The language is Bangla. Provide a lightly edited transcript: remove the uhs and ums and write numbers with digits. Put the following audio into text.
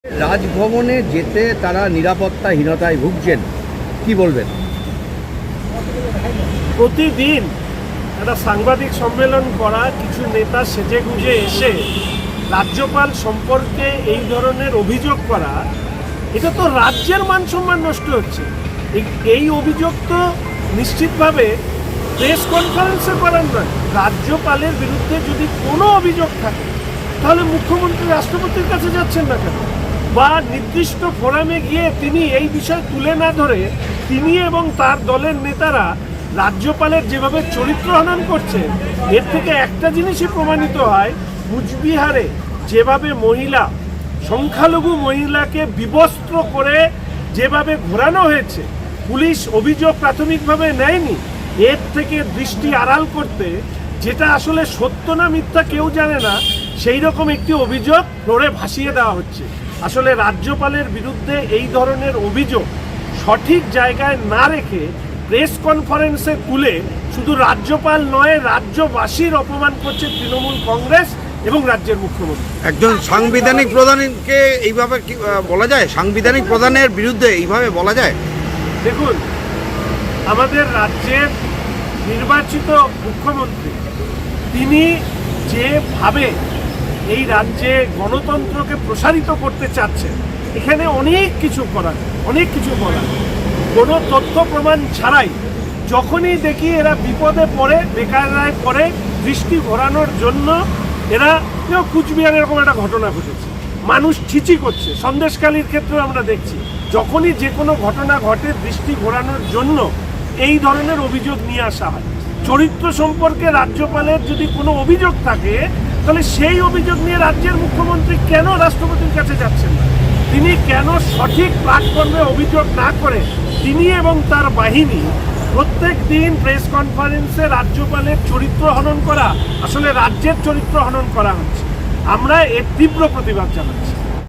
রাজভবনে যেতে তারা নিরাপত্তাহীনতায় ভুগছেন, কি বলবেন? প্রতিদিন একটা সাংবাদিক সম্মেলন করা, কিছু নেতা সেজেগুজে এসে রাজ্যপাল সম্পর্কে এই ধরনের অভিযোগ করা, এটা তো রাজ্যের মান সম্মান নষ্ট হচ্ছে। এই অভিযোগ তো নিশ্চিতভাবে প্রেস কনফারেন্সে করার নয়। রাজ্যপালের বিরুদ্ধে যদি কোনো অভিযোগ থাকে তাহলে মুখ্যমন্ত্রী রাষ্ট্রপতির কাছে যাচ্ছেন না কেন? বা নির্দিষ্ট ফোরামে গিয়ে তিনি এই বিষয় তুলে না ধরে তিনি এবং তার দলের নেতারা রাজ্যপালের যেভাবে চরিত্র হনন করছে, এর থেকে একটা জিনিসই প্রমাণিত হয়, কুচবিহারে যেভাবে সংখ্যালঘু মহিলাকে বিবস্ত্র করে যেভাবে ঘোরানো হয়েছে, পুলিশ অভিযোগ প্রাথমিকভাবে নেয়নি, এর থেকে দৃষ্টি আড়াল করতে, যেটা আসলে সত্য না মিথ্যা কেউ জানে না, সেই রকম একটি অভিযোগ ফ্লোরে ভাসিয়ে দেওয়া হচ্ছে। আসলে রাজ্যপালের বিরুদ্ধে এই ধরনের অভিযোগ সঠিক জায়গায় না রেখে প্রেস কনফারেন্সে তুলে শুধু রাজ্যপাল নয়, রাজ্যবাসীর অপমান করছে তৃণমূল কংগ্রেস এবং রাজ্যের মুখ্যমন্ত্রী। একজন সাংবিধানিক প্রধানকে এইভাবে বলা যায়? সাংবিধানিক প্রধানের বিরুদ্ধে এইভাবে বলা যায়? দেখুন, আমাদের রাজ্যের নির্বাচিত মুখ্যমন্ত্রী তিনি যেভাবে এই রাজ্যে গণতন্ত্রকে প্রসারিত করতে চাচ্ছেন, এখানে অনেক কিছু করার। কোনো তথ্য প্রমাণ ছাড়াই যখনই দেখি এরা বিপদে পড়ে, বেকারায় পড়ে, দৃষ্টি ঘোরানোর জন্য এরা, কুচবিহারে এরকম একটা ঘটনা ঘটেছে, মানুষ ছিচি করছে। সন্দেশখালীর ক্ষেত্রে আমরা দেখছি, যখনই যে কোনো ঘটনা ঘটে দৃষ্টি ঘোরানোর জন্য এই ধরনের অভিযোগ নিয়ে আসা হয়। চরিত্র সম্পর্কে রাজ্যপালের যদি কোনো অভিযোগ থাকে, তাহলে সেই অভিযোগ নিয়ে রাজ্যের মুখ্যমন্ত্রী কেন রাষ্ট্রপতির কাছে যাচ্ছেন না? তিনি কেন সঠিক প্ল্যাটফর্মে অভিযোগ না করে তিনি এবং তার বাহিনী প্রত্যেক দিন প্রেস কনফারেন্সে রাজ্যপালের চরিত্র হনন করা, আসলে রাজ্যের চরিত্র হনন করা হচ্ছে। আমরা এর তীব্র প্রতিবাদ জানাচ্ছি।